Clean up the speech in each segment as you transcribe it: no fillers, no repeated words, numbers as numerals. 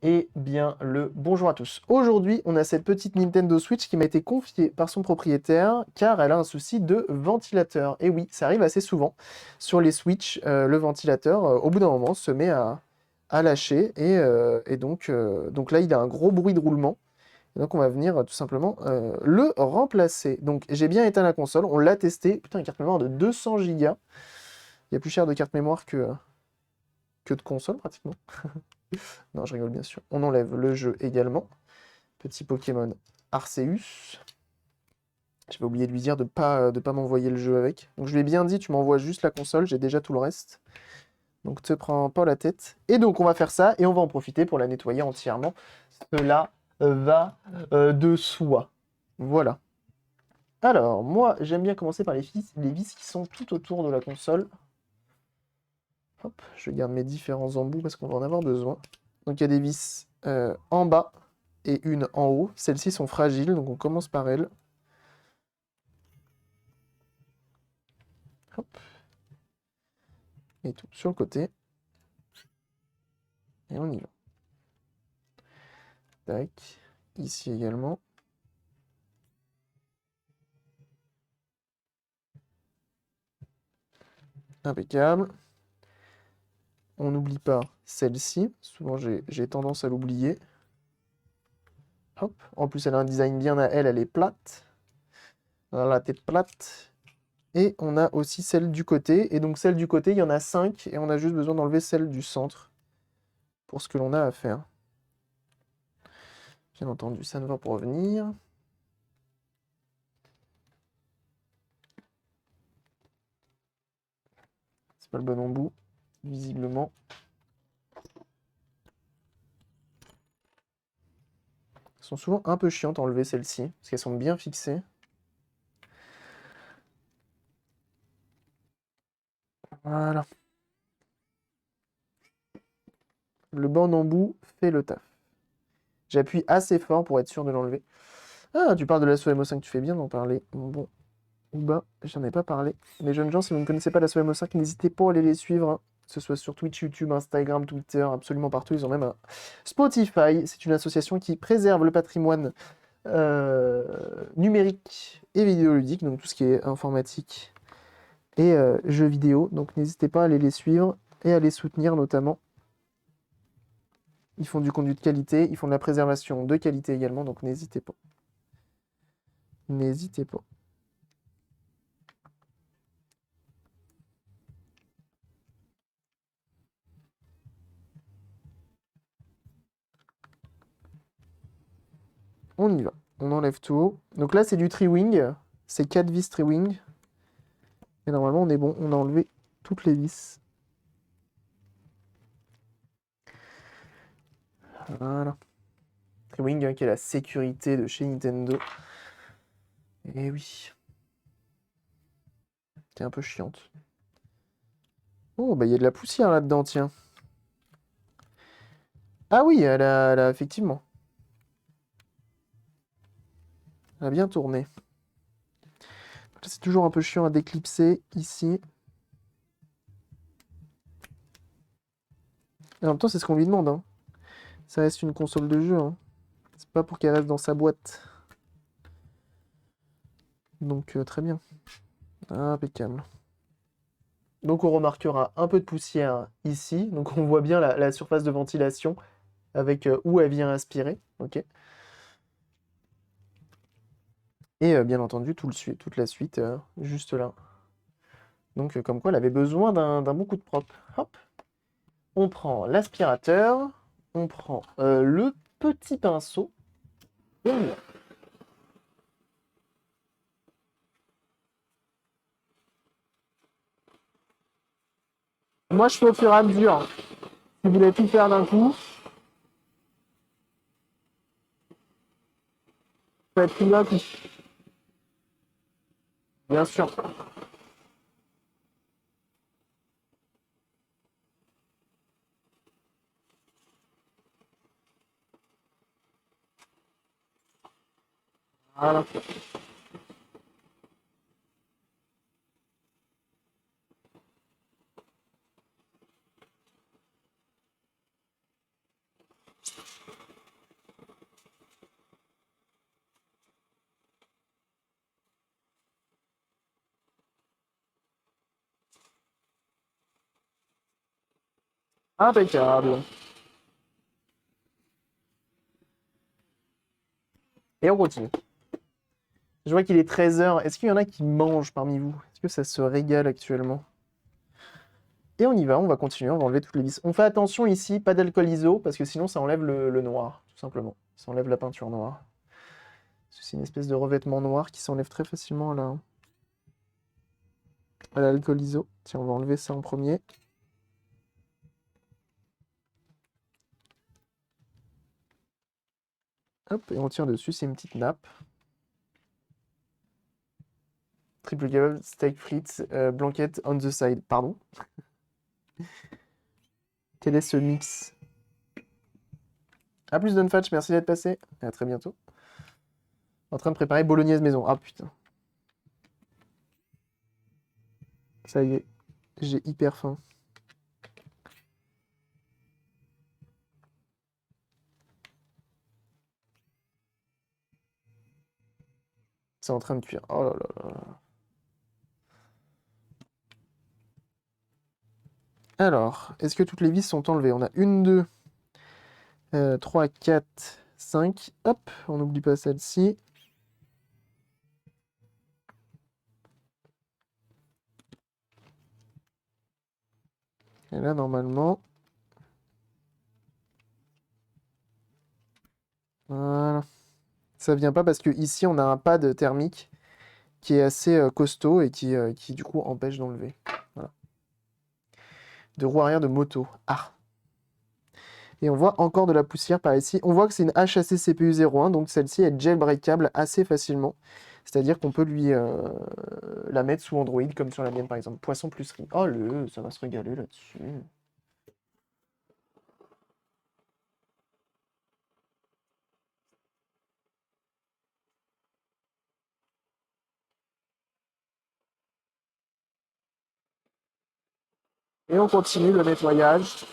Eh bien, le bonjour à tous. Aujourd'hui, on a cette petite Nintendo Switch qui m'a été confiée par son propriétaire car elle a un souci de ventilateur. Et oui, ça arrive assez souvent sur les Switch, le ventilateur, au bout d'un moment, se met à lâcher et donc là, il a un gros bruit de roulement. Et donc, on va venir tout simplement le remplacer. Donc, j'ai bien éteint la console, on l'a testé. Putain, une carte mémoire de 200 Go. Il y a plus cher de carte mémoire que de console, pratiquement. Non, je rigole bien sûr. On enlève le jeu également. Petit Pokémon Arceus. J'avais oublié de lui dire de pas m'envoyer le jeu avec. Donc je lui ai bien dit, tu m'envoies juste la console, j'ai déjà tout le reste. Donc te prends pas la tête. Et donc on va faire ça et on va en profiter pour la nettoyer entièrement. Cela va de soi. Voilà. Alors, moi, j'aime bien commencer par les vis qui sont tout autour de la console. Hop, je garde mes différents embouts parce qu'on va en avoir besoin. Donc il y a des vis en bas et une en haut. Celles-ci sont fragiles, donc on commence par elles. Hop, et tout sur le côté. Et on y va. Tac, ici également. Impeccable. On n'oublie pas celle-ci. Souvent j'ai tendance à l'oublier. Hop, en plus elle a un design bien à elle, elle est plate. Elle a la tête plate. Et on a aussi celle du côté. Et donc celle du côté, il y en a 5. Et on a juste besoin d'enlever celle du centre pour ce que l'on a à faire. Bien entendu, ça ne va pas revenir. C'est pas le bon embout, visiblement. Elles sont souvent un peu chiantes à enlever celles-ci, parce qu'elles sont bien fixées. Voilà. Le bon embout fait le taf. J'appuie assez fort pour être sûr de l'enlever. Ah, tu parles de la MO5, tu fais bien d'en parler. Bon, ou bah, j'en ai pas parlé. Les jeunes gens, si vous ne connaissez pas la MO5, n'hésitez pas à aller les suivre, hein. Que ce soit sur Twitch, YouTube, Instagram, Twitter, absolument partout. Ils ont même un Spotify. C'est une association qui préserve le patrimoine numérique et vidéoludique, donc tout ce qui est informatique et jeux vidéo. Donc n'hésitez pas à aller les suivre et à les soutenir notamment. Ils font du contenu de qualité, ils font de la préservation de qualité également, donc n'hésitez pas. N'hésitez pas. On y va. On enlève tout. Donc là, c'est du tri-wing. C'est 4 vis tri-wing. Et normalement, on est bon. On a enlevé toutes les vis. Voilà. Tri-wing, hein, qui est la sécurité de chez Nintendo. Et oui. C'est un peu chiante. Oh, bah il y a de la poussière là-dedans, tiens. Ah oui, elle a effectivement. Elle a bien tourné. C'est toujours un peu chiant à déclipser ici. Et en même temps, c'est ce qu'on lui demande, hein. Ça reste une console de jeu, hein. C'est pas pour qu'elle reste dans sa boîte. Donc, très bien. Impeccable. Donc, on remarquera un peu de poussière ici. Donc, on voit bien la surface de ventilation avec où elle vient aspirer. Ok. Et bien entendu, toute la suite juste là. Donc, comme quoi, elle avait besoin d'un bon coup de propre. Hop. On prend l'aspirateur. On prend le petit pinceau. Et on y va. Moi, je fais au fur et à mesure. Si vous voulez tout faire d'un coup, ça va être plus d'un coup. Bien sûr. Voilà. Impeccable. Et on continue. Je vois qu'il est 13h. Est-ce qu'il y en a qui mangent parmi vous? Est-ce que ça se régale actuellement? Et on y va, on va continuer, on va enlever toutes les vis. On fait attention ici, pas d'alcool iso, parce que sinon ça enlève le noir, tout simplement. Ça enlève la peinture noire. C'est une espèce de revêtement noir qui s'enlève très facilement à l'alcool iso. Tiens, on va enlever ça en premier. Hop, et on tire dessus, c'est une petite nappe. Triple kebab, steak frites, blanquette on the side. Pardon? Quel est ce mix? A plus Dunfatch, merci d'être passé. Et à très bientôt. En train de préparer bolognaise maison. Ah putain. Ça y est, j'ai hyper faim. C'est en train de cuire. Oh là là là. Alors, est-ce que toutes les vis sont enlevées? On a 1, 2, 3, 4, 5. Hop, on n'oublie pas celle-ci. Et là, normalement... Voilà. Ça vient pas parce que ici, on a un pad thermique qui est assez costaud et qui, du coup, empêche d'enlever. Voilà. De roue arrière de moto. Ah! Et on voit encore de la poussière par ici. On voit que c'est une HAC CPU 01, donc celle-ci est jailbreakable assez facilement. C'est-à-dire qu'on peut lui la mettre sous Android, comme sur la mienne par exemple. Poisson plus riz. Oh ça va se régaler là-dessus. Et on continue le nettoyage.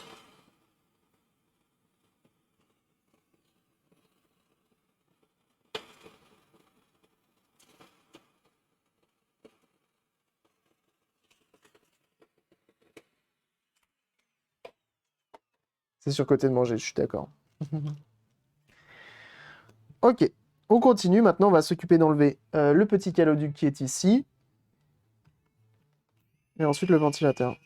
C'est sur côté de manger, je suis d'accord. Ok, on continue. Maintenant, on va s'occuper d'enlever le petit caloduc qui est ici. Et ensuite le ventilateur.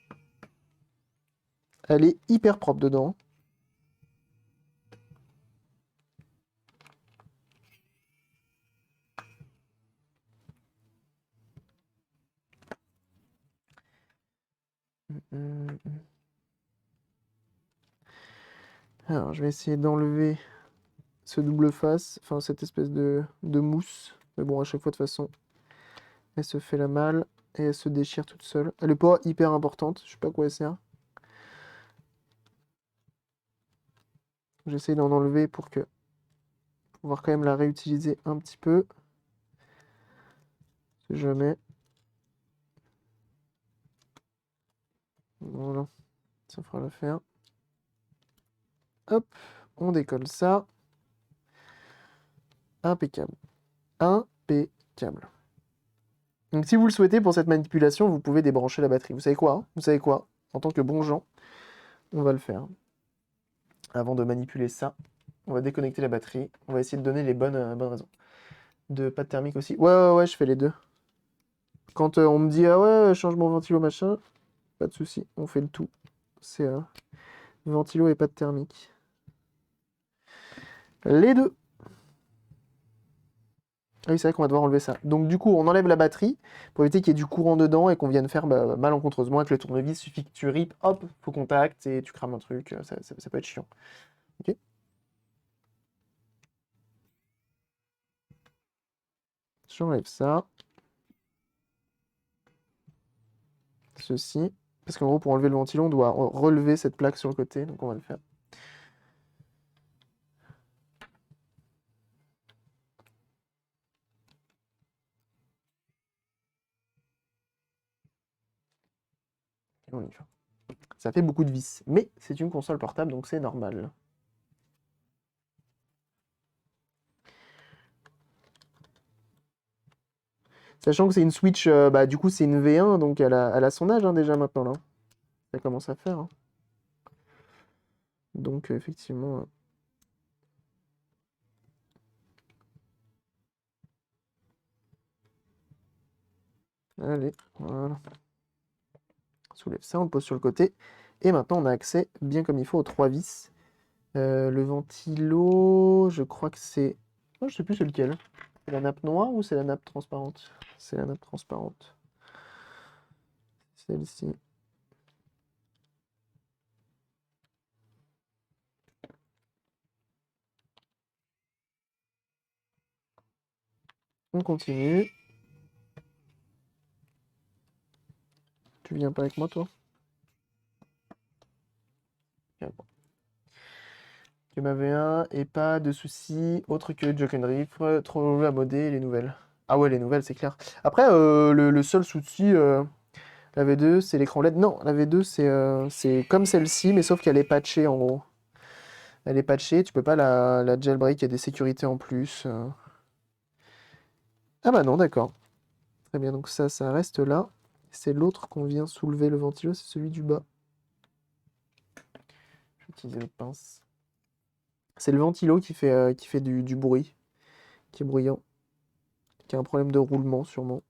Elle est hyper propre dedans. Alors, je vais essayer d'enlever ce double face, enfin cette espèce de mousse. Mais bon, à chaque fois, de toute façon, elle se fait la malle et elle se déchire toute seule. Elle est pas hyper importante, je sais pas à quoi elle sert. J'essaie d'en enlever pour pouvoir quand même la réutiliser un petit peu. Si jamais. Voilà, ça fera l'affaire. Hop, on décolle ça. Impeccable. Impeccable. Donc si vous le souhaitez pour cette manipulation, vous pouvez débrancher la batterie. Vous savez quoi, hein? Vous savez quoi? En tant que bon gens, on va le faire. Avant de manipuler ça, on va déconnecter la batterie. On va essayer de donner les bonnes raisons. Pas de thermique aussi. Ouais, je fais les deux. Quand on me dit, ah ouais, change mon ventilo, machin, pas de souci, on fait le tout. C'est ventilo et pas de thermique. Les deux. Ah oui, c'est vrai qu'on va devoir enlever ça. Donc du coup, on enlève la batterie pour éviter qu'il y ait du courant dedans et qu'on vienne faire malencontreusement avec le tournevis. Suffit que tu ripes, hop, faux contact et tu crames un truc. Ça peut être chiant. Ok. J'enlève ça. Ceci. Parce qu'en gros, pour enlever le ventilo, on doit relever cette plaque sur le côté. Donc on va le faire. Et on y va. Ça fait beaucoup de vis. Mais c'est une console portable, donc c'est normal. Sachant que c'est une Switch, du coup c'est une V1, donc elle a son âge hein, déjà maintenant là. Ça commence à faire. Hein. Donc, effectivement... Allez, voilà. On soulève ça, on le pose sur le côté. Et maintenant, on a accès, bien comme il faut, aux 3 vis. Le ventilo, je crois que c'est... Oh, je sais plus c'est lequel. C'est la nappe noire ou c'est la nappe transparente? C'est la nappe transparente. Celle-ci. On continue. Tu viens pas avec moi, toi? Viens pas. Tu m'avais un et pas de soucis autre que Jock and Riff, trop à modder et les nouvelles. Ah ouais, les nouvelles, c'est clair. Après, le seul souci, la V2, c'est l'écran LED. Non, la V2, c'est comme celle-ci, mais sauf qu'elle est patchée en gros. Elle est patchée, tu peux pas la jailbreak, il y a des sécurités en plus. Ah bah non, d'accord. Très bien, donc ça reste là. C'est l'autre qu'on vient soulever le ventilo, c'est celui du bas. Je vais utiliser l'autre pince. C'est le ventilo qui fait du bruit, qui est bruyant, qui a un problème de roulement sûrement.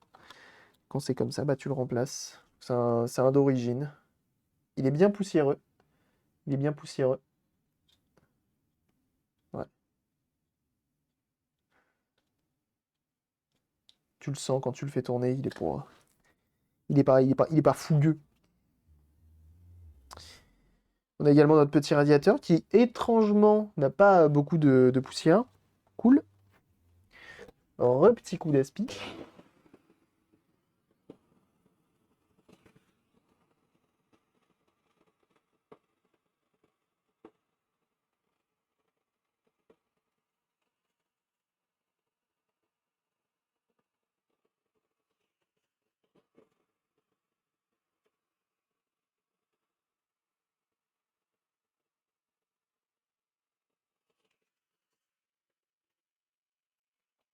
Quand c'est comme ça, bah tu le remplaces. C'est un d'origine. Il est bien poussiéreux. Il est bien poussiéreux. Ouais. Tu le sens quand tu le fais tourner, il est pour. Il est pas fougueux. On a également notre petit radiateur qui, étrangement, n'a pas beaucoup de poussière. Cool. Petit coup d'aspi.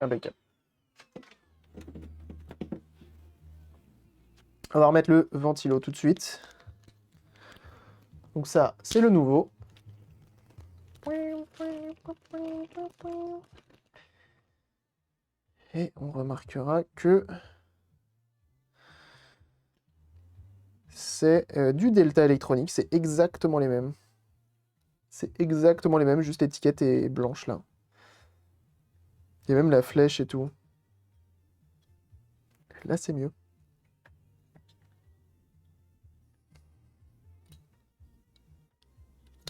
Impeccable. On va remettre le ventilo tout de suite. Donc ça, c'est le nouveau. Et on remarquera que c'est du Delta électronique, c'est exactement les mêmes. C'est exactement les mêmes, juste l'étiquette est blanche là. Il y a même la flèche et tout. Là, c'est mieux.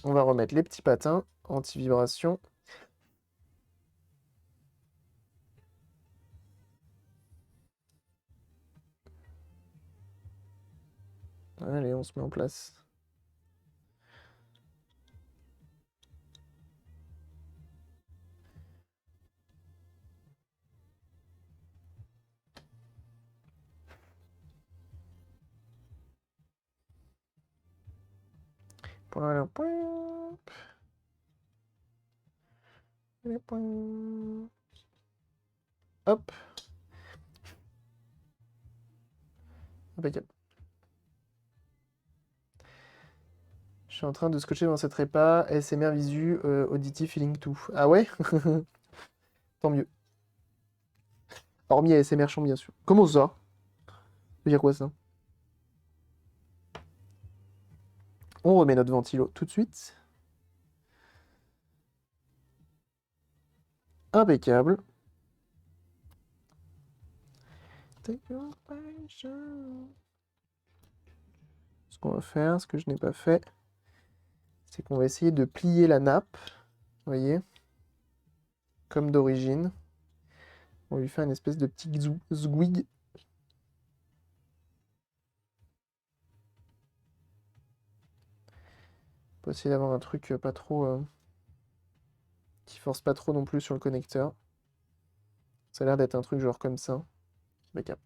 On va remettre les petits patins anti-vibration. Allez, on se met en place. Voilà. Hop. Impeccable. Je suis en train de scotcher dans cette répa. ASMR visu, auditif, feeling tout. Ah ouais? Tant mieux. Hormis ASMR champ, bien sûr. Comment ça? Ça veut dire quoi ça? On remet notre ventilo tout de suite. Impeccable. Ce qu'on va faire, ce que je n'ai pas fait, c'est qu'on va essayer de plier la nappe. Vous voyez? Comme d'origine. On lui fait une espèce de petit zouig. Pour essayer d'avoir un truc pas trop... qui force pas trop non plus sur le connecteur. Ça a l'air d'être un truc genre comme ça. Impeccable.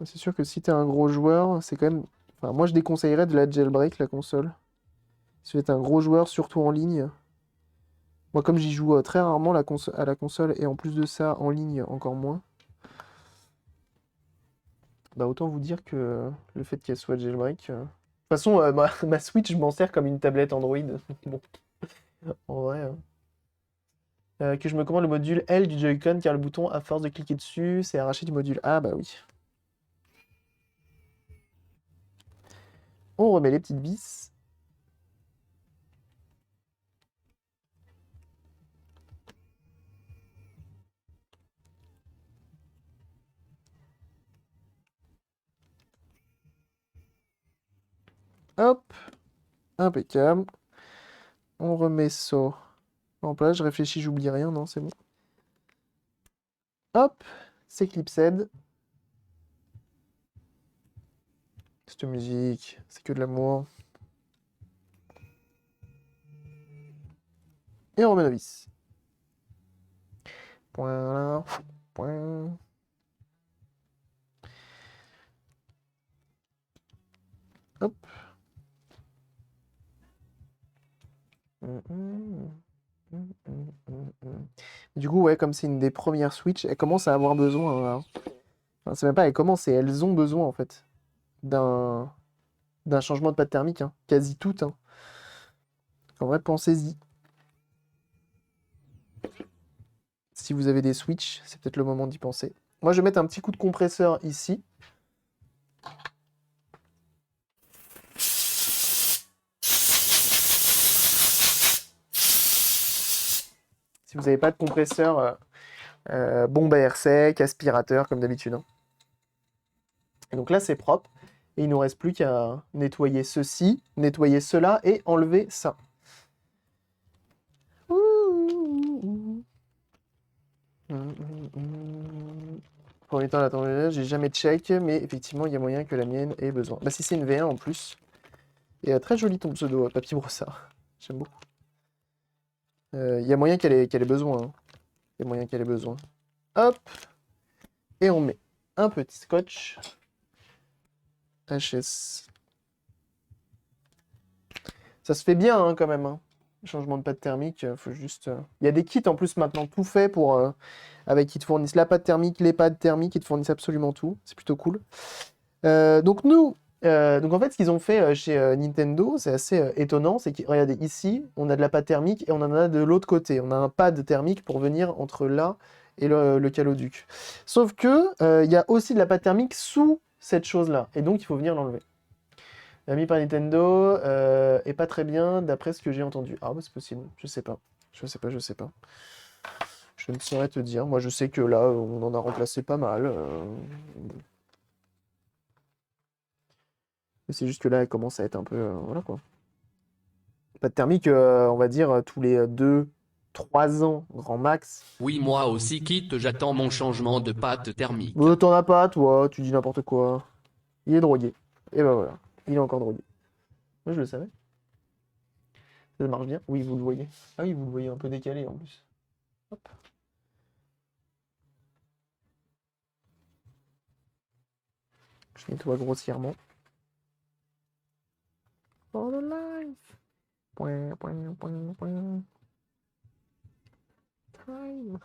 C'est sûr que si t'es un gros joueur, c'est quand même... Enfin, moi, je déconseillerais de la jailbreak, la console. Si vous êtes un gros joueur, surtout en ligne. Moi, comme j'y joue très rarement à la console, et en plus de ça, en ligne, encore moins. Bah autant vous dire que le fait qu'elle soit jailbreak... De toute façon, ma Switch, je m'en sers comme une tablette Android. Bon, en vrai... que je me commande le module L du Joy-Con car le bouton, à force de cliquer dessus, c'est arraché du module A, bah oui. On remet les petites vis. Hop, impeccable. On remet ça en place. Je réfléchis, j'oublie rien, non, c'est bon. Hop, c'est clipsed. Cette musique, c'est que de l'amour. Et on remet nos vis. Point, point. Hop. Du coup, ouais, comme c'est une des premières Switch, elles commencent à avoir besoin. Hein. Enfin, c'est même pas elles commencent, c'est elles ont besoin en fait d'un changement de pâte thermique. Hein. Quasi toutes. Hein. En vrai, pensez-y. Si vous avez des Switch, c'est peut-être le moment d'y penser. Moi, je vais mettre un petit coup de compresseur ici. Si vous n'avez pas de compresseur, bombe à air sec, aspirateur, comme d'habitude. Hein. Et donc là, c'est propre. Et il ne nous reste plus qu'à nettoyer ceci, nettoyer cela et enlever ça. Pour le temps, attendez, j'ai jamais check, mais effectivement, il y a moyen que la mienne ait besoin. Bah, si c'est une V1 en plus. Et très joli ton pseudo, Papy Brossard. J'aime beaucoup. Il y a moyen qu'elle ait besoin. Hein. Il y a moyen qu'elle ait besoin. Hop. Et on met un petit scotch. HS. Ça se fait bien hein, quand même. Hein. Changement de pâte thermique, faut juste... Il y a des kits en plus maintenant tout fait pour... avec qui te fournissent la pâte thermique, les pâtes thermiques, ils te fournissent absolument tout. C'est plutôt cool. Donc donc en fait, ce qu'ils ont fait chez Nintendo, c'est assez étonnant, c'est que, regardez, ici, on a de la pâte thermique et on en a de l'autre côté. On a un pad thermique pour venir entre là et le caloduc. Sauf que il y a aussi de la pâte thermique sous cette chose-là, et donc il faut venir l'enlever. Mis par Nintendo est pas très bien d'après ce que j'ai entendu. Ah bah c'est possible, je sais pas. Je sais pas. Je ne saurais te dire. Moi je sais que là, on en a remplacé pas mal. Mais c'est juste que là, elle commence à être un peu... voilà quoi. Pas de thermique, on va dire, tous les 2-3 ans, grand max. Oui, moi aussi quitte, j'attends mon changement de pâte thermique. T'en as pas, toi, tu dis n'importe quoi. Il est drogué. Et ben voilà, il est encore drogué. Moi, je le savais. Ça marche bien. Oui, vous le voyez. Ah oui, vous le voyez un peu décalé en plus. Hop. Je nettoie grossièrement. For the life. Point. Time.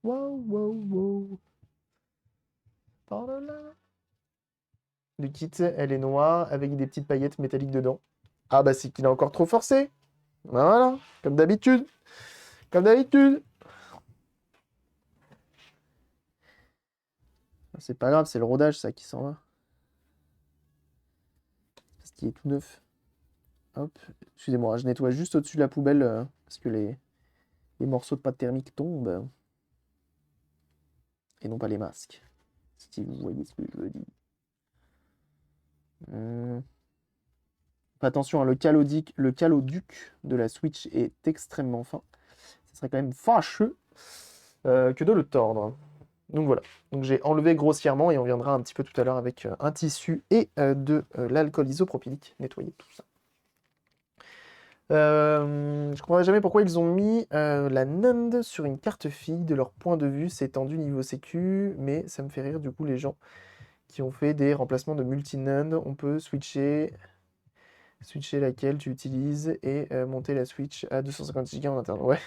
Wow. For the life. Le kit, elle est noire avec des petites paillettes métalliques dedans. Ah bah c'est qu'il est encore trop forcé. Voilà, comme d'habitude. Comme d'habitude. C'est pas grave, c'est le rodage ça qui s'en va. Ce qui est tout neuf. Hop, excusez-moi, je nettoie juste au-dessus de la poubelle parce que les morceaux de pâte thermique tombent. Et non pas les masques. Si vous voyez ce que je veux dire. Attention, hein, le caloduc de la Switch est extrêmement fin. Ce serait quand même fâcheux que de le tordre. Donc voilà, donc j'ai enlevé grossièrement et on viendra un petit peu tout à l'heure avec un tissu et de l'alcool isopropylique, nettoyer tout ça. Je comprendrais jamais pourquoi ils ont mis la NAND sur une carte fille. De leur point de vue, c'est tendu niveau sécu, mais ça me fait rire du coup les gens qui ont fait des remplacements de multi-NAND. On peut switcher laquelle tu utilises et monter la Switch à 250 Go en interne. Ouais.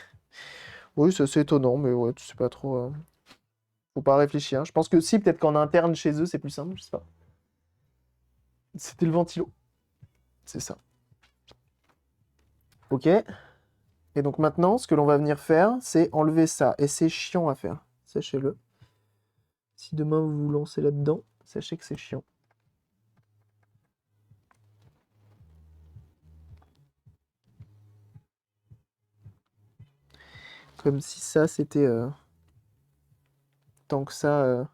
Oui, c'est assez étonnant, mais ouais, tu sais pas trop. Faut pas réfléchir. Je pense que si, peut-être qu'en interne chez eux, c'est plus simple, je sais pas. C'était le ventilo. C'est ça. Ok. Et donc maintenant, ce que l'on va venir faire, c'est enlever ça. Et c'est chiant à faire. Sachez-le. Si demain vous vous lancez là-dedans, sachez que c'est chiant. Comme si ça, c'était tant que ça.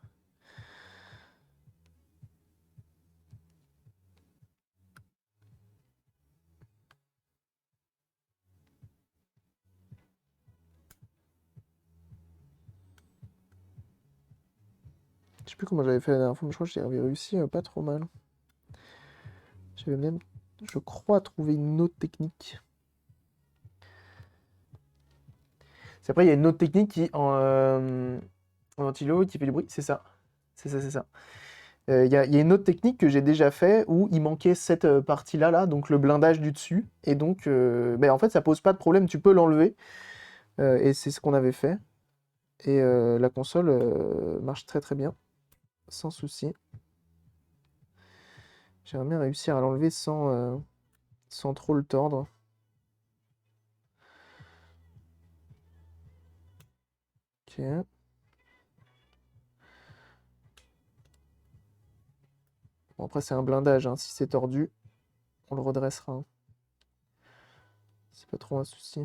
Je sais plus comment j'avais fait la dernière fois, mais je crois que j'avais réussi pas trop mal. J'avais même, je crois, trouvé une autre technique. C'est après, il y a une autre technique qui, en ventilo, qui fait du bruit. C'est ça. C'est ça, c'est ça. Il y a une autre technique que j'ai déjà fait où il manquait cette partie-là, là, donc le blindage du dessus. Et donc, ben, en fait, ça pose pas de problème, tu peux l'enlever. Et c'est ce qu'on avait fait. Et la console marche très très bien, sans souci. J'aimerais bien réussir à l'enlever sans trop le tordre. Ok. Bon, après, c'est un blindage, hein. Si c'est tordu, on le redressera, hein. C'est pas trop un souci.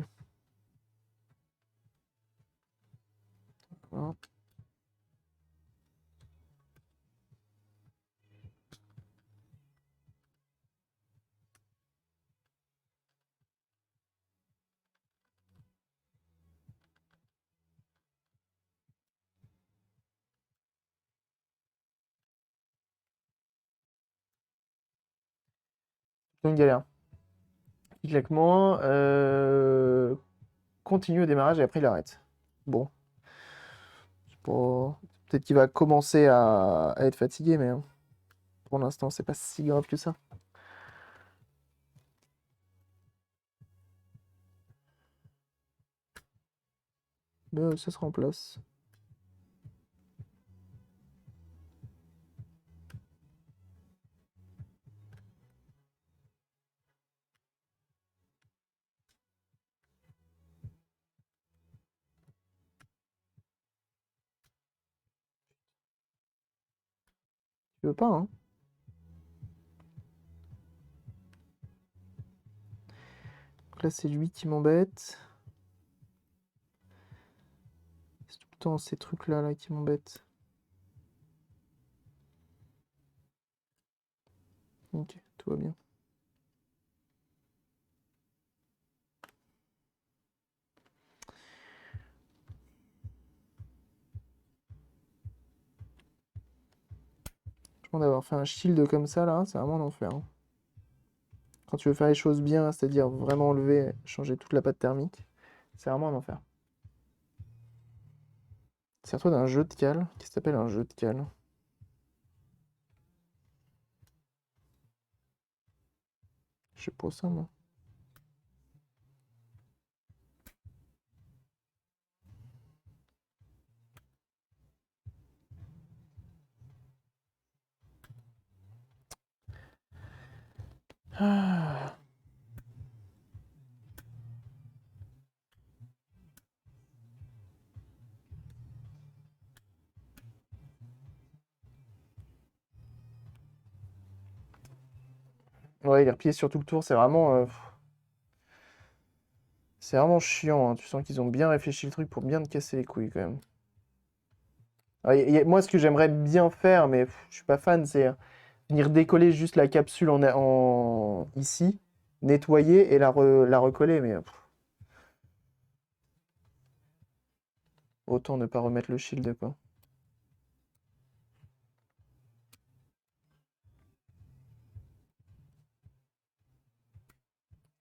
Voilà. C'est une galère. Il claque moins, continue au démarrage et après il arrête. Bon, c'est pas- peut-être qu'il va commencer à être fatigué, mais hein, pour l'instant, c'est pas si grave que ça. Mais ça se remplace. Tu veux pas, hein? Donc là, c'est lui qui m'embête. C'est tout le temps ces trucs-là là, qui m'embêtent. Ok, tout va bien. Franchement, d'avoir fait un shield comme ça, là, c'est vraiment un enfer, hein. Quand tu veux faire les choses bien, c'est-à-dire vraiment enlever, changer toute la pâte thermique, c'est vraiment un enfer. Sers-toi d'un jeu de cale qui s'appelle un jeu de cale. Je sais pas ça, moi. Ah. Ouais, il est replié sur tout le tour, c'est vraiment chiant, hein. Tu sens qu'ils ont bien réfléchi le truc pour bien te casser les couilles quand même. Alors, moi, ce que j'aimerais bien faire, mais je suis pas fan, c'est venir décoller juste la capsule ici, nettoyer et la recoller, mais autant ne pas remettre le shield, quoi.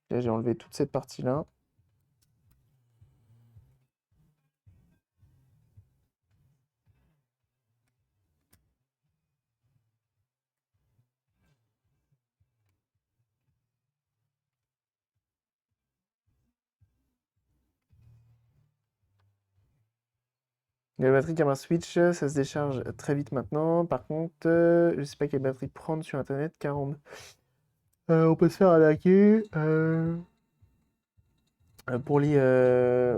Là, j'ai enlevé toute cette partie-là. La batterie comme un Switch, ça se décharge très vite maintenant. Par contre, je sais pas quelle batterie prendre sur Internet, 40. On peut se faire arnaquer. Pour les,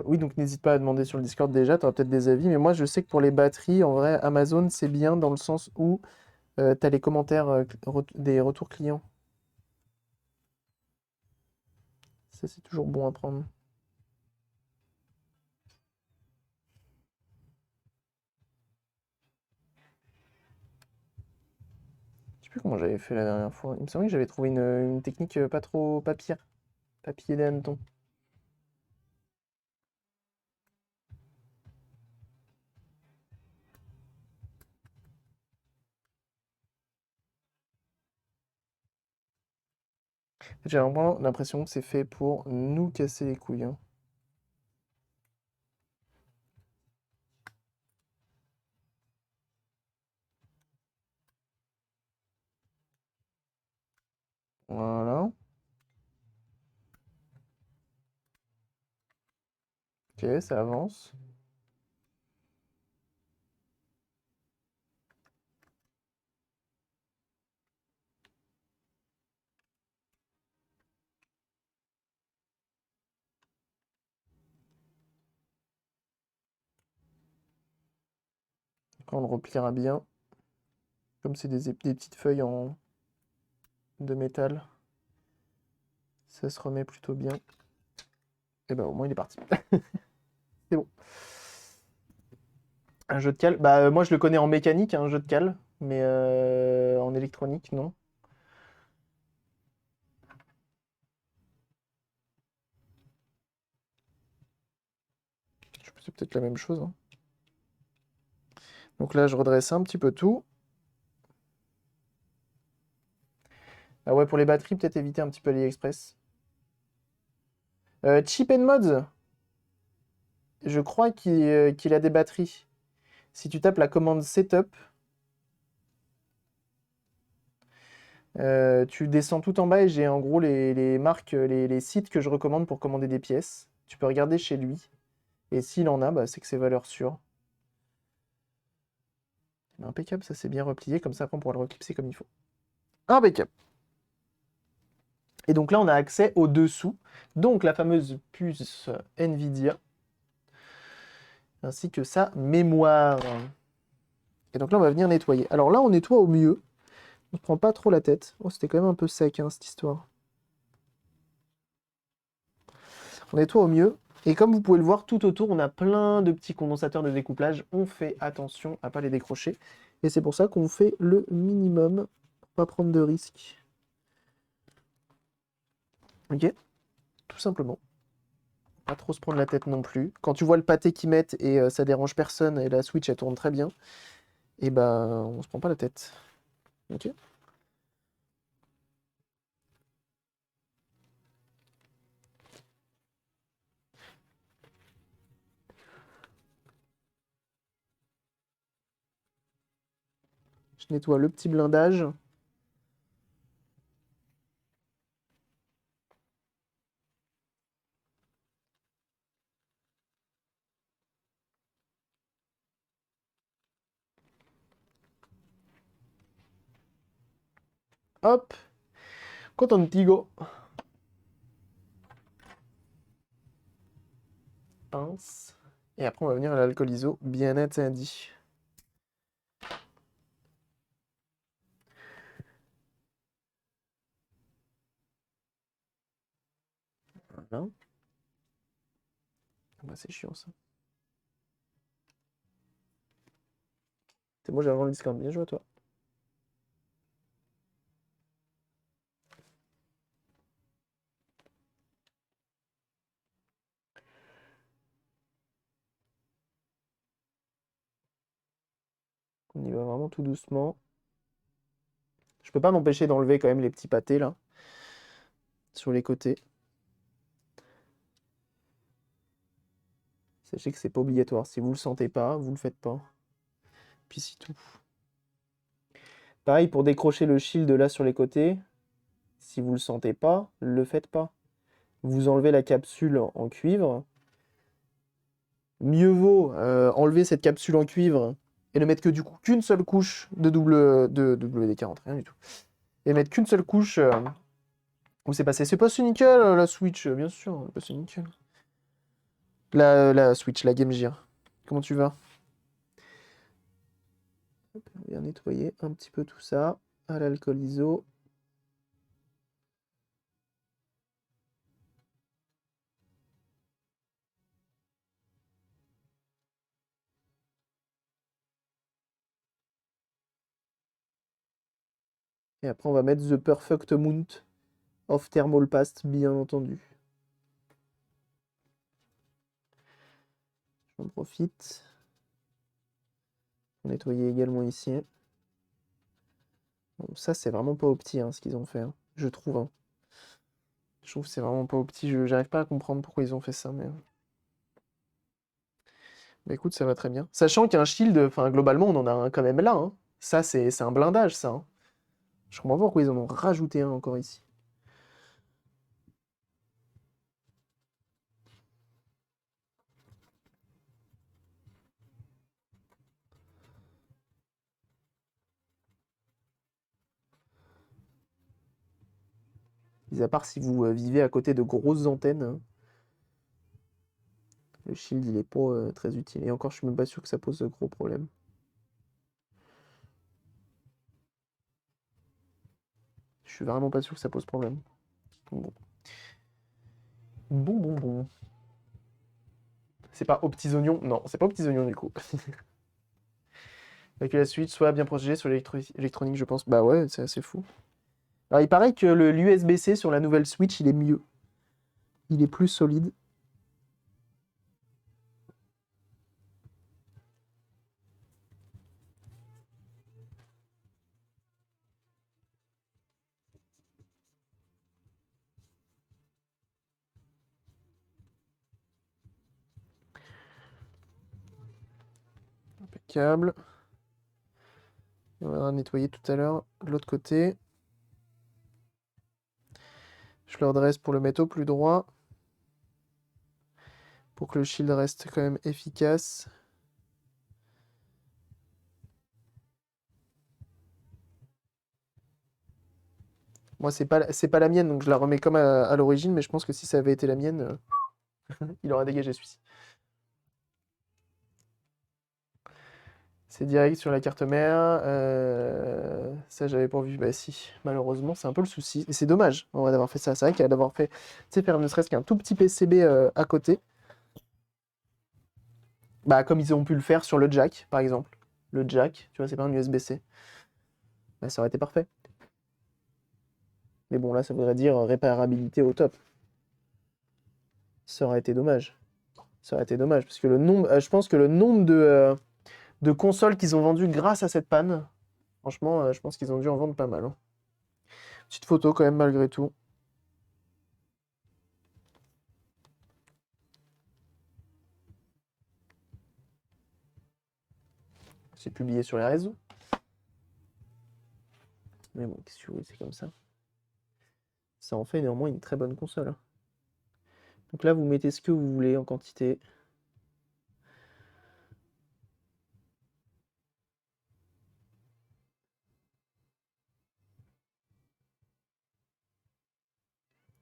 oui, donc n'hésite pas à demander sur le Discord déjà, tu auras peut-être des avis. Mais moi, je sais que pour les batteries, en vrai, Amazon, c'est bien dans le sens où tu as les commentaires des retours clients. Ça, c'est toujours bon à prendre. Je sais plus comment j'avais fait la dernière fois. Il me semblait que j'avais trouvé une technique pas trop papier des hannetons. J'ai vraiment l'impression que c'est fait pour nous casser les couilles, hein. Voilà. Ok, ça avance. Après, on le repliera bien. Comme c'est des petites feuilles de métal, ça se remet plutôt bien. Et ben au moins il est parti. C'est bon. Un jeu de cale. Bah moi je le connais en mécanique, un jeu de cale, mais en électronique, non. C'est peut-être la même chose, hein. Donc là je redresse un petit peu tout. Ah ouais, pour les batteries, peut-être éviter un petit peu AliExpress. Cheap and Mods, je crois qu'il a des batteries. Si tu tapes la commande Setup, tu descends tout en bas et j'ai en gros les marques, les sites que je recommande pour commander des pièces. Tu peux regarder chez lui. Et s'il en a, bah, c'est que c'est valeur sûre. Impeccable, ça c'est bien replié. Comme ça, après, on pourra le reclipser comme il faut. Impeccable. Et donc là, on a accès au dessous. Donc la fameuse puce NVIDIA. Ainsi que sa mémoire. Et donc là, on va venir nettoyer. Alors là, on nettoie au mieux. On ne prend pas trop la tête. Oh, c'était quand même un peu sec, hein, cette histoire. On nettoie au mieux. Et comme vous pouvez le voir, tout autour, on a plein de petits condensateurs de découplage. On fait attention à ne pas les décrocher. Et c'est pour ça qu'on fait le minimum pour pas prendre de risques. Ok? Tout simplement. Pas trop se prendre la tête non plus. Quand tu vois le pâté qu'ils mettent et ça dérange personne et la Switch elle tourne très bien, et ben on se prend pas la tête. Ok? Je nettoie le petit blindage. Hop! Contigo. Pince. Et après on va venir à l'alcool iso, bien interdit. Voilà. Ah bah, c'est chiant ça. C'est moi j'ai avant le Discord, bien joué à toi. On y va vraiment tout doucement. Je peux pas m'empêcher d'enlever quand même les petits pâtés là, sur les côtés. Sachez que c'est pas obligatoire. Si vous le sentez pas, vous le faites pas. Puis c'est tout. Pareil pour décrocher le shield là sur les côtés. Si vous le sentez pas, le faites pas. Vous enlevez la capsule en cuivre. mieux vaut enlever cette capsule en cuivre et ne mettre que du coup qu'une seule couche de WD-40, rien du tout. Et mettre qu'une seule couche où c'est passé. C'est pas si nickel la Switch, bien sûr, pas si nickel. La Switch, la Game Gear. Comment tu vas? Hop, on va bien nettoyer un petit peu tout ça à l'alcool iso. Et après, on va mettre The Perfect Amount of Thermal Paste, bien entendu. J'en profite pour nettoyer également ici. Bon, ça, c'est vraiment pas opti, hein, ce qu'ils ont fait, hein, je trouve. Hein. Je trouve que c'est vraiment pas opti. J'arrive pas à comprendre pourquoi ils ont fait ça, mais... Bah écoute, ça va très bien. Sachant qu'un shield, enfin, globalement, on en a un quand même là. Hein. Ça, c'est un blindage, ça. Hein. Je comprends pas pourquoi ils en ont rajouté un encore ici. Mis à part si vous vivez à côté de grosses antennes, hein, le shield il est pas très utile. Et encore, je suis même pas sûr que ça pose de gros problèmes. Je suis vraiment pas sûr que ça pose problème. Bon. Bon. C'est pas aux petits oignons? Non, c'est pas aux petits oignons du coup. Que la Switch soit bien protégée sur l'électronique, je pense. Bah ouais, c'est assez fou. Alors il paraît que l'USB-C sur la nouvelle Switch, il est mieux. Il est plus solide. Impeccable. On va nettoyer tout à l'heure de l'autre côté. Je le redresse pour le mettre au plus droit. Pour que le shield reste quand même efficace. Moi, c'est pas la mienne, donc je la remets comme à l'origine, mais je pense que si ça avait été la mienne, il aurait dégagé celui-ci. C'est direct sur la carte mère. Ça, j'avais pas vu. Bah si, malheureusement, c'est un peu le souci. Et c'est dommage, en vrai, d'avoir fait ça. C'est vrai qu'il y a d'avoir fait, tu sais, faire ne serait-ce qu'un tout petit PCB à côté. Bah, comme ils ont pu le faire sur le jack, par exemple. Le jack, tu vois, c'est pas un USB-C. Bah, ça aurait été parfait. Mais bon, là, ça voudrait dire réparabilité au top. Ça aurait été dommage. Ça aurait été dommage, parce que le nombre, je pense que le nombre de consoles qu'ils ont vendues grâce à cette panne, franchement, je pense qu'ils ont dû en vendre pas mal. Hein. Petite photo quand même, malgré tout. C'est publié sur les réseaux. Mais bon, qu'est-ce que tu veux, c'est comme ça. Ça en fait néanmoins une très bonne console. Hein. Donc là, vous mettez ce que vous voulez en quantité.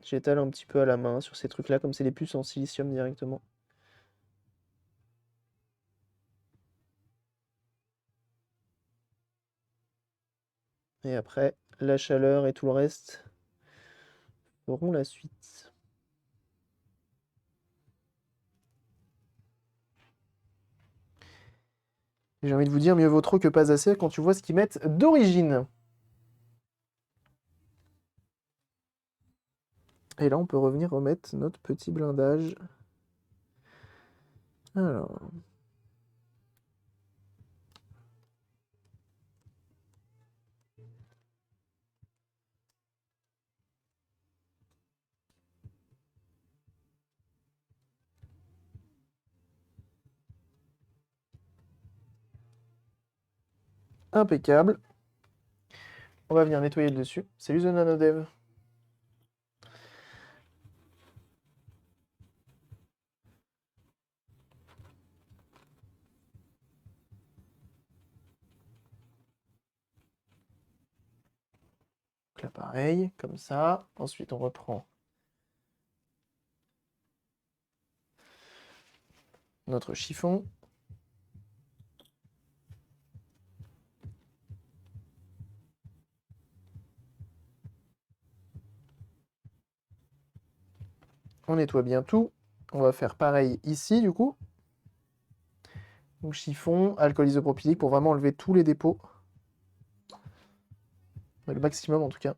J'étale un petit peu à la main sur ces trucs-là, comme c'est des puces en silicium directement. Et après, la chaleur et tout le reste feront la suite. J'ai envie de vous dire, mieux vaut trop que pas assez quand tu vois ce qu'ils mettent d'origine. Et là, on peut revenir remettre notre petit blindage. Alors... Impeccable. On va venir nettoyer le dessus. Salut The NanoDev. Donc là, pareil, comme ça. Ensuite, on reprend notre chiffon. On nettoie bien tout. On va faire pareil ici, du coup. Donc chiffon, alcool isopropylique pour vraiment enlever tous les dépôts. Le maximum, en tout cas.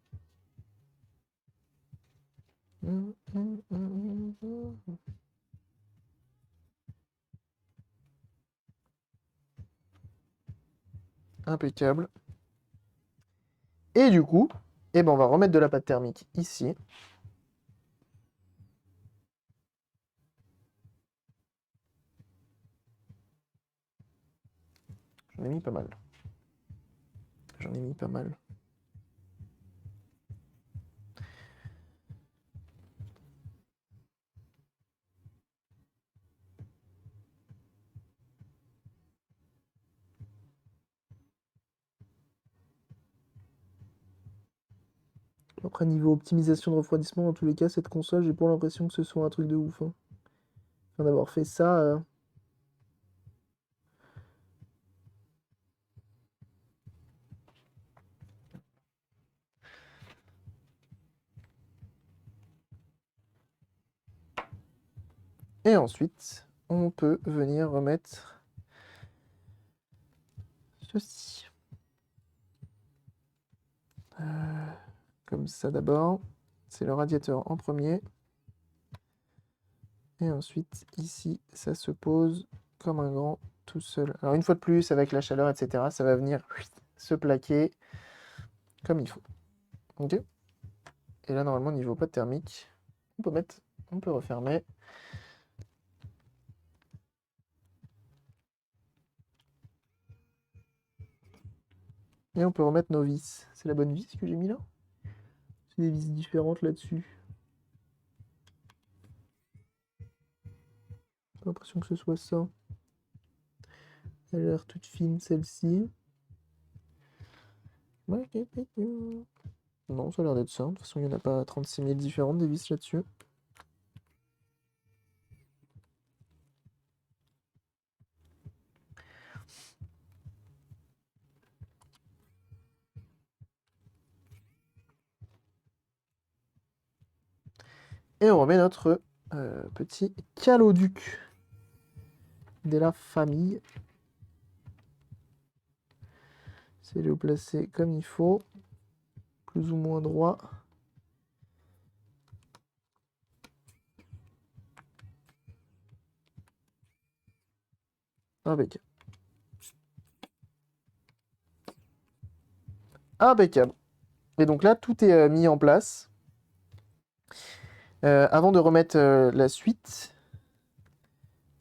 Impeccable. Et du coup, eh ben, on va remettre de la pâte thermique ici. J'en ai mis pas mal. J'en ai mis pas mal. Après, niveau optimisation de refroidissement, dans tous les cas, cette console, j'ai pas l'impression que ce soit un truc de ouf. Hein. Enfin, d'avoir fait ça. Et ensuite, on peut venir remettre ceci. Comme ça d'abord. C'est le radiateur en premier. Et ensuite, ici, ça se pose comme un grand tout seul. Alors une fois de plus, avec la chaleur, etc., ça va venir se plaquer comme il faut. Ok. Et là, normalement, niveau pâte thermique, on peut refermer. Et on peut remettre nos vis. C'est la bonne vis que j'ai mis là? C'est des vis différentes là-dessus. J'ai l'impression que ce soit ça. Elle a l'air toute fine celle-ci. Non, ça a l'air d'être ça. De toute façon, il n'y en a pas 36 000 différentes des vis là-dessus. Et on remet notre petit caloduc de la famille. C'est le placer comme il faut, plus ou moins droit. Impeccable. Impeccable. Et donc là, tout est mis en place. Avant de remettre la suite,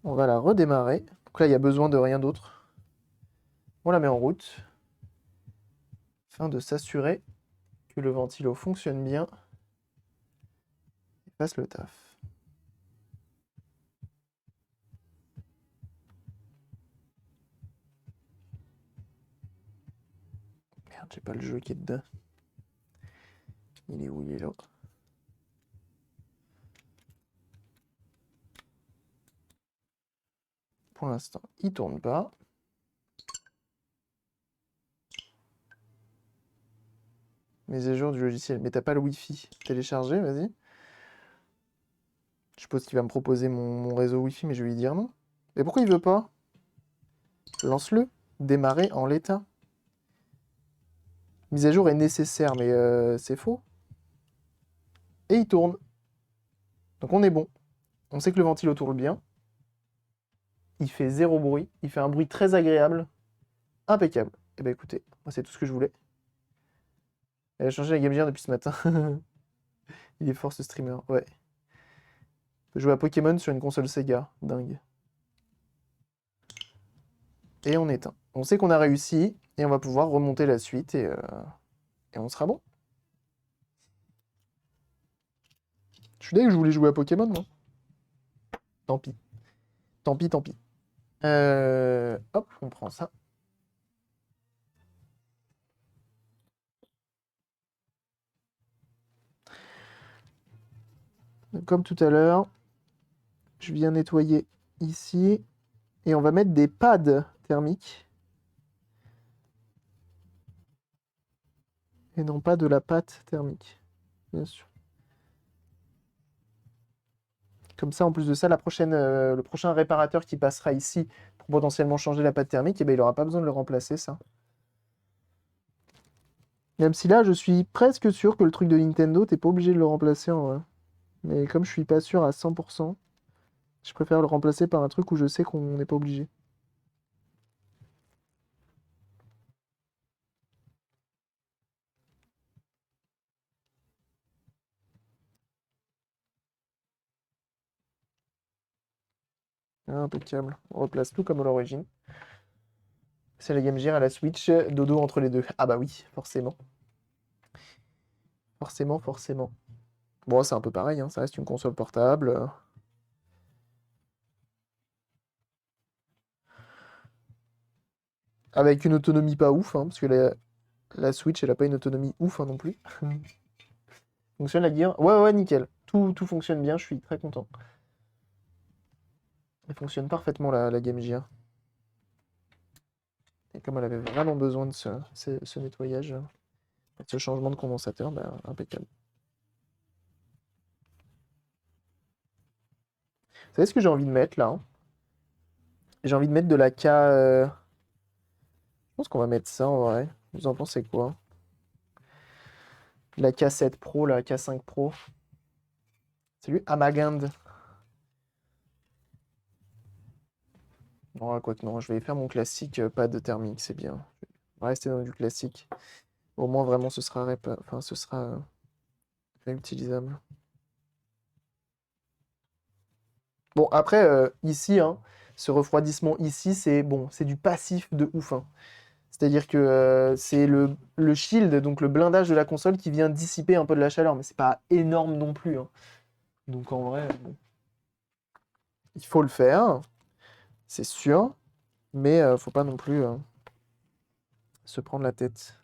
on va la redémarrer. Donc là, il n'y a besoin de rien d'autre. On la met en route, afin de s'assurer que le ventilo fonctionne bien et fasse le taf. Merde, j'ai pas le jeu qui est dedans. Il est où? Il est là. Pour l'instant, il tourne pas. Mise à jour du logiciel. Mais t'as pas le Wi-Fi téléchargé, vas-y. Je suppose qu'il va me proposer mon réseau Wi-Fi, mais je vais lui dire non. Mais pourquoi il veut pas? Lance-le. Démarrer en l'état. Mise à jour est nécessaire, mais c'est faux. Et il tourne. Donc on est bon. On sait que le ventilo tourne bien. Il fait zéro bruit. Il fait un bruit très agréable. Impeccable. Et bah écoutez, moi c'est tout ce que je voulais. Elle a changé la Game Gear depuis ce matin. Il est fort ce streamer, ouais. On peut jouer à Pokémon sur une console Sega. Dingue. Et on éteint. On sait qu'on a réussi. Et on va pouvoir remonter la suite. Et on sera bon. Je suis deg, je voulais jouer à Pokémon, moi. Tant pis. Tant pis, tant pis. Hop, on prend ça. Donc, comme tout à l'heure, je viens nettoyer ici. Et on va mettre des pads thermiques. Et non pas de la pâte thermique, bien sûr. Comme ça, en plus de ça, le prochain réparateur qui passera ici pour potentiellement changer la pâte thermique, eh ben, il n'aura pas besoin de le remplacer, ça. Même si là, je suis presque sûr que le truc de Nintendo, t'es pas obligé de le remplacer en vrai. Mais comme je suis pas sûr à 100%, je préfère le remplacer par un truc où je sais qu'on n'est pas obligé. Ah, impeccable. On replace tout comme à l'origine. C'est la Game Gear à la Switch, dodo entre les deux. Ah bah oui, forcément. Forcément, forcément. Bon, c'est un peu pareil, hein, ça reste une console portable. Avec une autonomie pas ouf, hein, parce que la Switch, elle a pas une autonomie ouf hein, non plus. Fonctionne la gear? Ouais, ouais, nickel. Tout fonctionne bien, je suis très content. Elle fonctionne parfaitement la Game Gear. Et comme elle avait vraiment besoin de ce nettoyage, ce changement de condensateur, bah, impeccable. Vous savez ce que j'ai envie de mettre là, hein? J'ai envie de mettre de la K. Je pense qu'on va mettre ça en vrai. Vous en pensez quoi? La K7 Pro, la K5 Pro. Salut Amagand. Non, quoi que non, je vais faire mon classique pad thermique, c'est bien. On va rester dans du classique. Au moins, vraiment, ce sera, enfin, ce sera réutilisable. Bon, après, ici, hein, ce refroidissement ici, c'est bon, c'est du passif de ouf, hein. C'est-à-dire que c'est le shield, donc le blindage de la console, qui vient dissiper un peu de la chaleur, mais c'est pas énorme non plus, hein. Donc en vrai, bon, il faut le faire, c'est sûr, mais faut pas non plus se prendre la tête.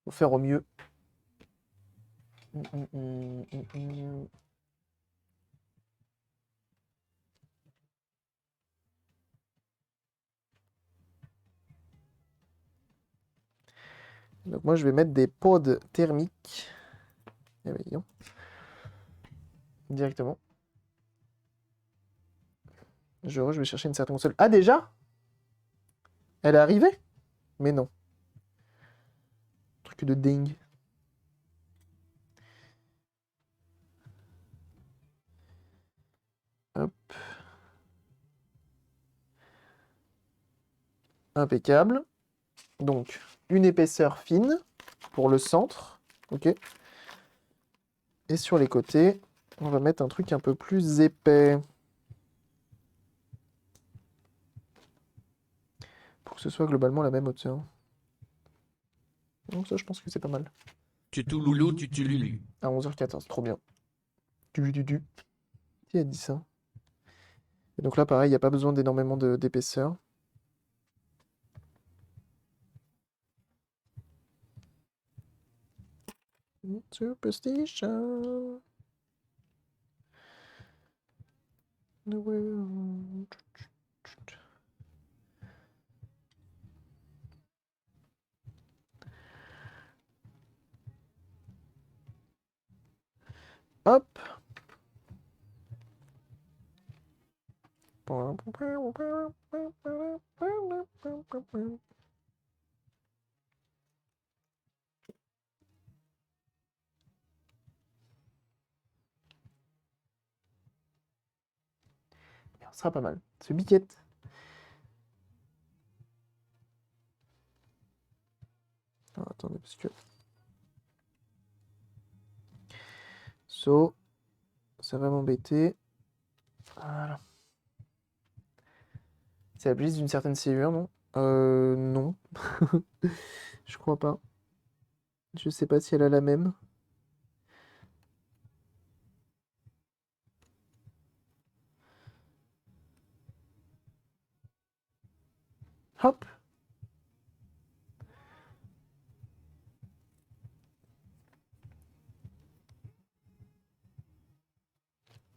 Faut faire au mieux. Hum, hum, hum, hum. Donc moi, je vais mettre des pods thermiques. Eh ben, voyons. Directement. Je vais chercher une certaine console. Ah, déjà? Elle est arrivée? Mais non. Truc de dingue. Hop. Impeccable. Donc, une épaisseur fine pour le centre. Ok. Et sur les côtés, on va mettre un truc un peu plus épais. Pour que ce soit globalement la même hauteur. Donc ça, je pense que c'est pas mal. Tutouloulou, tutululu. À 11h14, trop bien. Du. Qui a dit ça? Et donc là, pareil, il n'y a pas besoin d'énormément d'épaisseur. Superstition. The world. Hop. Et on sera pas mal. Ce biquette. Alors, attendez, parce que... So, ça va m'embêter. Voilà. C'est la police d'une certaine sévère, non? Non. Je crois pas. Je sais pas si elle a la même. Hop.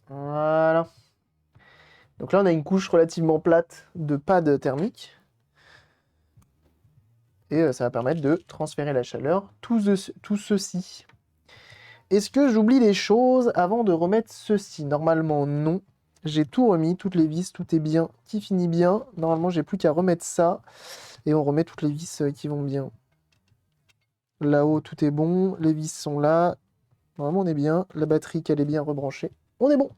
Voilà. Donc là, on a une couche relativement plate de pad thermique. Et ça va permettre de transférer la chaleur. Tout ceci. Est-ce que j'oublie des choses avant de remettre ceci? Normalement, non. J'ai tout remis, toutes les vis, tout est bien, qui finit bien. Normalement, j'ai plus qu'à remettre ça. Et on remet toutes les vis qui vont bien. Là-haut, tout est bon. Les vis sont là. Normalement, on est bien. La batterie, qu'elle est bien rebranchée. On est bon.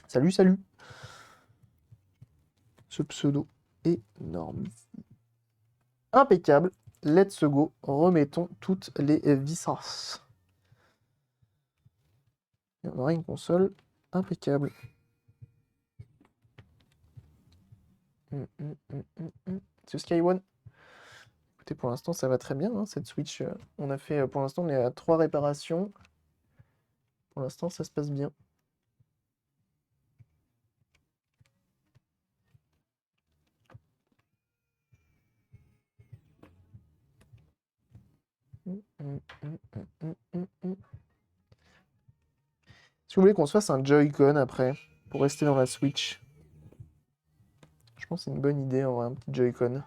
Salut, salut. Ce pseudo énorme. Impeccable. Let's go. Remettons toutes les vis. Et on aura une console impeccable. C'est Sky1. Écoutez, pour l'instant, ça va très bien, hein, cette Switch. On a fait, pour l'instant, on est à 3 réparations. Pour l'instant, ça se passe bien. Si vous voulez qu'on se fasse un Joy-Con après, pour rester dans la Switch, je pense que c'est une bonne idée, en vrai, un petit Joy-Con.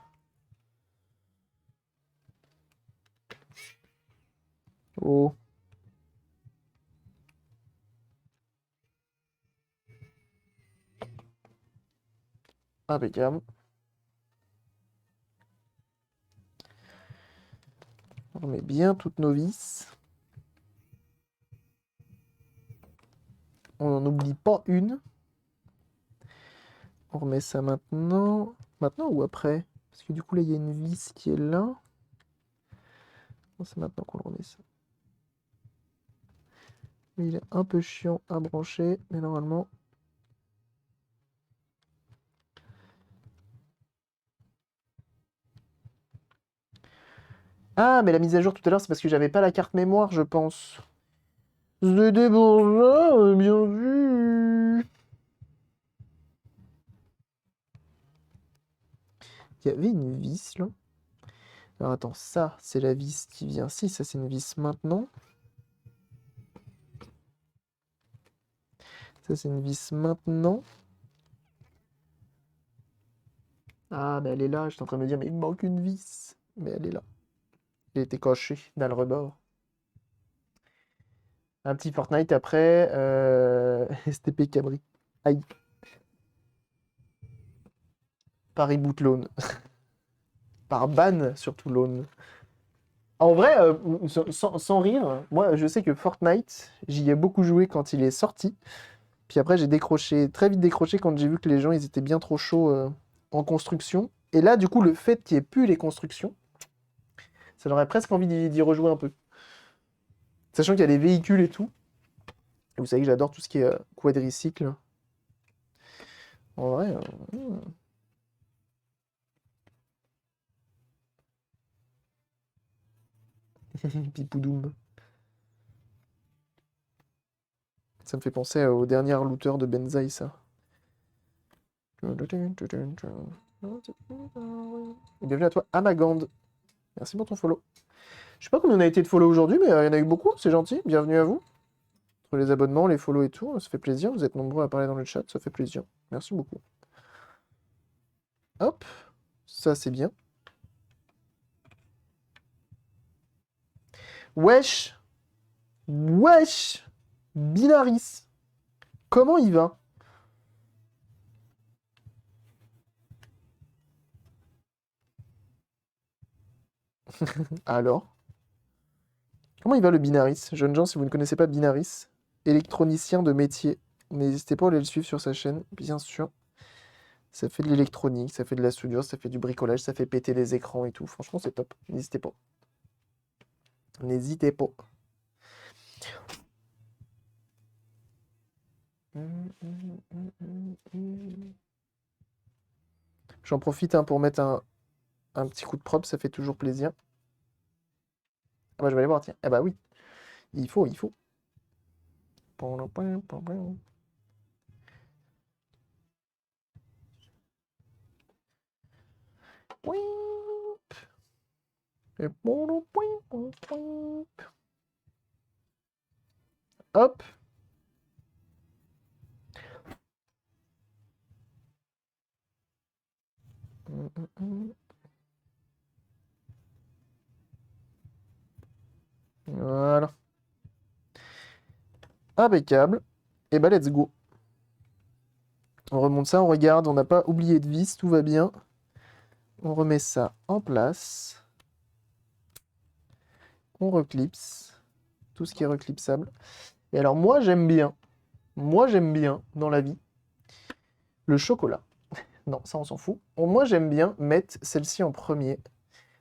Oh. Impeccable. On remet bien toutes nos vis. On n'en oublie pas une. On remet ça maintenant. Maintenant ou après? Parce que du coup, là, il y a une vis qui est là. Non, c'est maintenant qu'on le remet ça. Mais il est un peu chiant à brancher, mais normalement... Ah, mais la mise à jour tout à l'heure, c'est parce que j'avais pas la carte mémoire, je pense. C'était pour ça, bien vu. Il y avait une vis, là. Alors attends, ça, c'est la vis qui vient. Si, ça, c'est une vis maintenant. Ça, c'est une vis maintenant. Ah, mais elle est là. J'étais en train de me dire, mais il me manque une vis. Mais elle est là. Elle était cachée dans le rebord. Un petit Fortnite après. STP Cabri. Aïe. Paris Boot Loan. Par ban, surtout Loan. En vrai, sans rire, moi je sais que Fortnite, j'y ai beaucoup joué quand il est sorti. Puis après, j'ai décroché, très vite décroché quand j'ai vu que les gens ils étaient bien trop chauds en construction. Et là, du coup, le fait qu'il n'y ait plus les constructions, ça j'aurais presque envie d'y rejouer un peu. Sachant qu'il y a les véhicules et tout. Et vous savez que j'adore tout ce qui est quadricycle. En vrai. Pipoudoum. Ça me fait penser au dernier looter de Benzaï, ça. Et bienvenue à toi, Amagand. Merci pour ton follow. Je sais pas combien on a été de follow aujourd'hui, mais il y en a eu beaucoup, c'est gentil. Bienvenue à vous. Entre les abonnements, les follow et tout, ça fait plaisir. Vous êtes nombreux à parler dans le chat, ça fait plaisir. Merci beaucoup. Hop, ça c'est bien. Wesh, wesh, Binaris. Comment il va? Alors? Comment il va le Binaris? Jeunes gens, si vous ne connaissez pas Binaris, électronicien de métier, n'hésitez pas à aller le suivre sur sa chaîne, bien sûr. Ça fait de l'électronique, ça fait de la soudure, ça fait du bricolage, ça fait péter les écrans et tout. Franchement, c'est top. N'hésitez pas. N'hésitez pas. J'en profite hein, pour mettre un petit coup de propre, ça fait toujours plaisir. Ah bah je vais aller voir, tiens. Ah bah oui, il faut, il faut. Hop. Impeccable. Et bah, let's go. On remonte ça, on regarde, on n'a pas oublié de vis, tout va bien. On remet ça en place. On reclipse. Tout ce qui est reclipsable. Et alors, moi j'aime bien dans la vie le chocolat. Non, ça on s'en fout. Moi j'aime bien mettre celle-ci en premier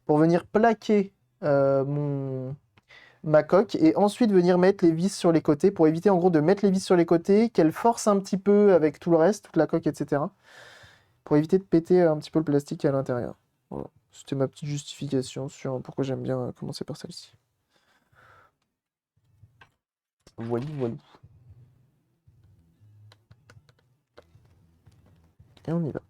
pour venir plaquer ma coque et ensuite venir mettre les vis sur les côtés pour éviter en gros de mettre les vis sur les côtés, qu'elle force un petit peu avec tout le reste, toute la coque, etc. Pour éviter de péter un petit peu le plastique à l'intérieur. Voilà. C'était ma petite justification sur pourquoi j'aime bien commencer par celle-ci. Voilà, voilà. Et on y va.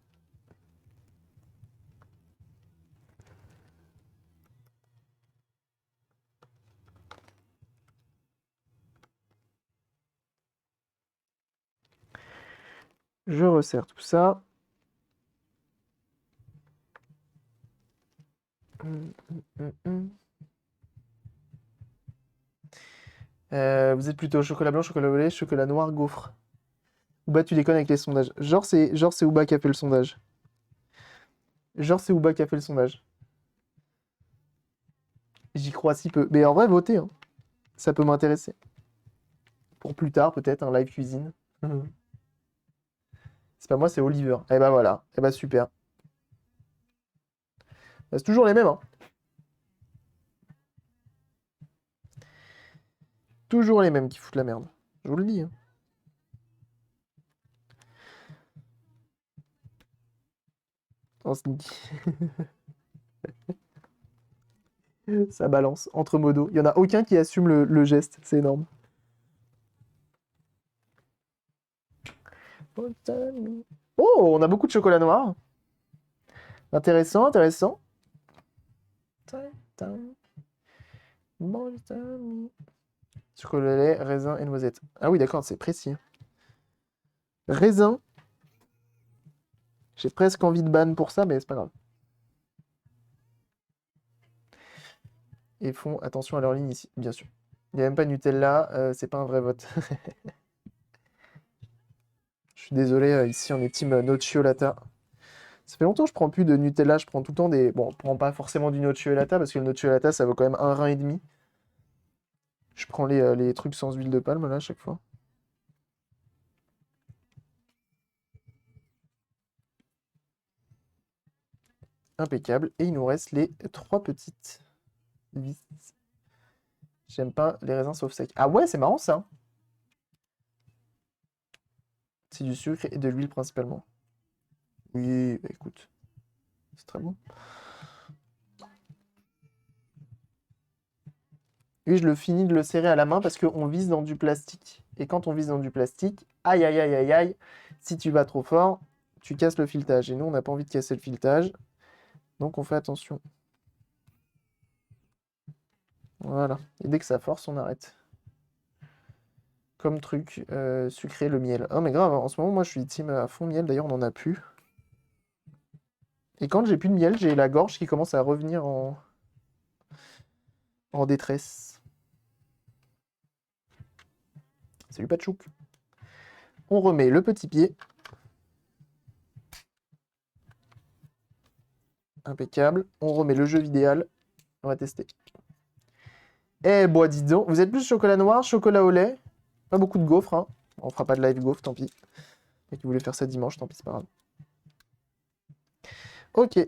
Je resserre tout ça. Vous êtes plutôt chocolat blanc, chocolat au lait, chocolat noir, gaufre. Ouba, tu déconnes avec les sondages. Genre, c'est Ouba qui a fait le sondage. Genre, c'est Ouba qui a fait le sondage. J'y crois si peu. Mais en vrai, votez, hein. Ça peut m'intéresser. Pour plus tard, peut-être, un live cuisine. C'est pas moi, c'est Oliver. Eh bah voilà. Eh bah super. Bah, c'est toujours les mêmes, hein. Toujours les mêmes qui foutent la merde. Je vous le dis, hein. En sneaky. Ça balance entre modos. Il y en a aucun qui assume le geste. C'est énorme. Oh, on a beaucoup de chocolat noir. Intéressant, intéressant. Chocolat lait, raisin et noisette. Ah oui, d'accord, c'est précis. Raisin. J'ai presque envie de ban pour ça, mais c'est pas grave. Et font attention à leur ligne ici, bien sûr. Il n'y a même pas Nutella, c'est pas un vrai vote. Je suis désolé, ici on est team nocciolata. Ça fait longtemps que je prends plus de Nutella, je prends tout le temps des... Bon, on prend pas forcément du nocciolata, parce que le nocciolata ça vaut quand même un rein et demi. Je prends les trucs sans huile de palme là à chaque fois. Impeccable. Et il nous reste les 3 petites vis. J'aime pas les raisins sauf sec. Ah ouais, c'est marrant ça. C'est du sucre et de l'huile principalement. Oui, bah écoute, c'est très bon. Oui, je le finis de le serrer à la main parce qu'on vise dans du plastique. Et quand on vise dans du plastique, aïe aïe aïe aïe aïe, si tu vas trop fort, tu casses le filetage. Et nous, on n'a pas envie de casser le filetage. Donc on fait attention. Voilà. Et dès que ça force, on arrête. Comme truc, sucré, le miel. Oh mais grave, en ce moment, moi, je suis team à fond miel. D'ailleurs, on n'en a plus. Et quand j'ai plus de miel, j'ai la gorge qui commence à revenir en détresse. Salut Pachouk. On remet le petit pied. Impeccable. On remet le jeu idéal. On va tester. Eh, bois, dis donc. Vous êtes plus chocolat noir, chocolat au lait? Pas beaucoup de gaufres, hein. On fera pas de live gaufre, tant pis. Et qui voulait faire ça dimanche, tant pis, c'est pas grave. Ok.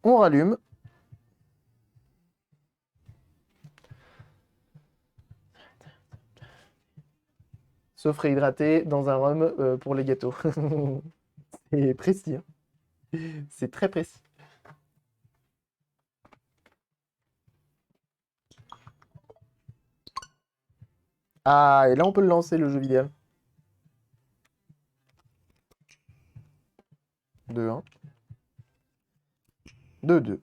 On rallume. Sauf réhydraté dans un rhum pour les gâteaux. C'est précis, hein. C'est très précis. Ah, et là, on peut le lancer, le jeu vidéo. 2-1. 2-2.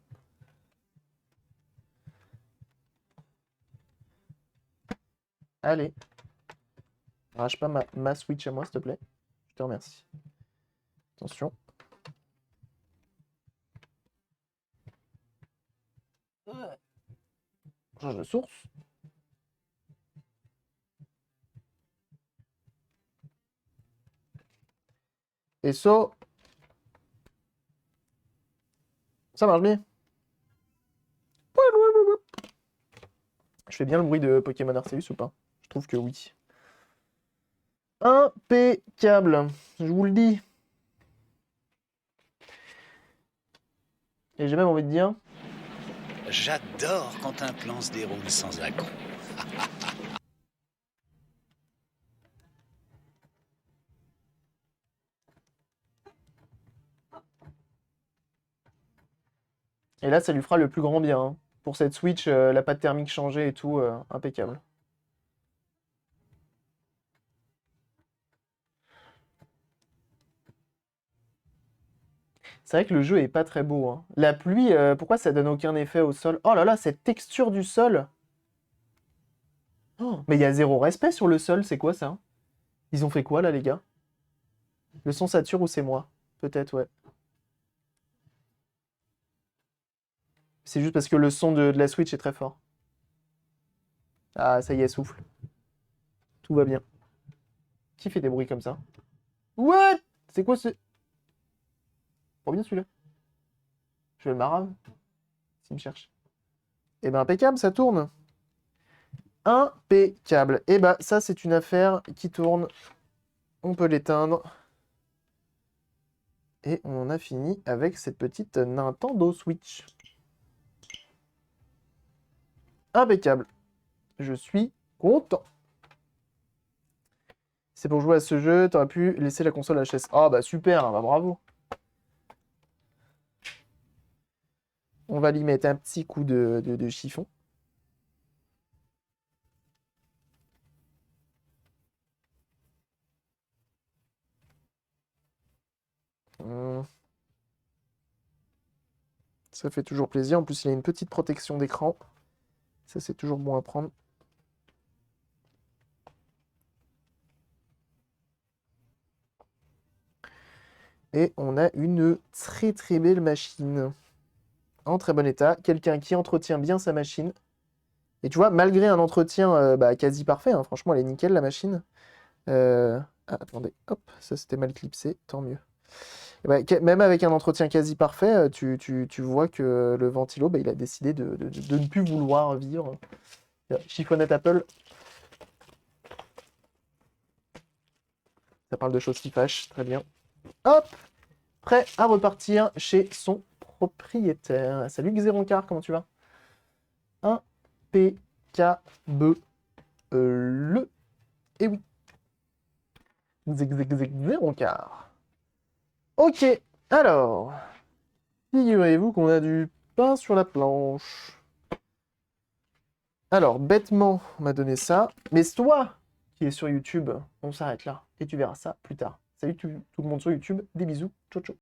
Allez. Arrache pas ma Switch à moi, s'il te plaît. Je te remercie. Attention. Change de source. Et ça marche bien. Je fais bien le bruit de Pokémon Arceus ou pas? Je trouve que oui. Impeccable, je vous le dis. Et j'ai même envie de dire... J'adore quand un plan se déroule sans accroc. Et là, ça lui fera le plus grand bien. Hein. Pour cette Switch, la pâte thermique changée et tout, impeccable. C'est vrai que le jeu est pas très beau. Hein. La pluie, pourquoi ça donne aucun effet au sol? Oh là là, cette texture du sol! Oh, mais il y a zéro respect sur le sol, c'est quoi ça? Ils ont fait quoi là, les gars? Le son sature ou c'est moi? Peut-être, ouais. C'est juste parce que le son de la Switch est très fort. Ah, ça y est, souffle. Tout va bien. Qui fait des bruits comme ça? What? C'est quoi ce... Trop bien celui-là. Je le marave. S'il me cherche. Eh ben impeccable, ça tourne. Impeccable. Eh ben ça c'est une affaire qui tourne. On peut l'éteindre. Et on en a fini avec cette petite Nintendo Switch. Impeccable. Je suis content. C'est pour jouer à ce jeu, t'aurais pu laisser la console HS. Ah bah super, bah bravo. On va lui mettre un petit coup de chiffon. Ça fait toujours plaisir. En plus, il a une petite protection d'écran. Ça, c'est toujours bon à prendre. Et on a une très très belle machine. En très bon état. Quelqu'un qui entretient bien sa machine. Et tu vois, malgré un entretien quasi parfait, hein, franchement, elle est nickel la machine. Ah, attendez, hop, ça c'était mal clipsé, tant mieux. Et bah, même avec un entretien quasi parfait, tu vois que le ventilo, il a décidé de ne plus vouloir vivre. Chiffonnette Apple. Ça parle de choses qui fâchent, très bien. Hop, prêt à repartir chez son propriétaire. Salut Xéroncard, comment tu vas? Impeccable. Et oui. Xéroncard. Ok, alors. Figurez-vous qu'on a du pain sur la planche. Alors, bêtement, on m'a donné ça. Mais c'est toi qui es sur YouTube, on s'arrête là. Et tu verras ça plus tard. Salut tout le monde sur YouTube, des bisous, ciao ciao.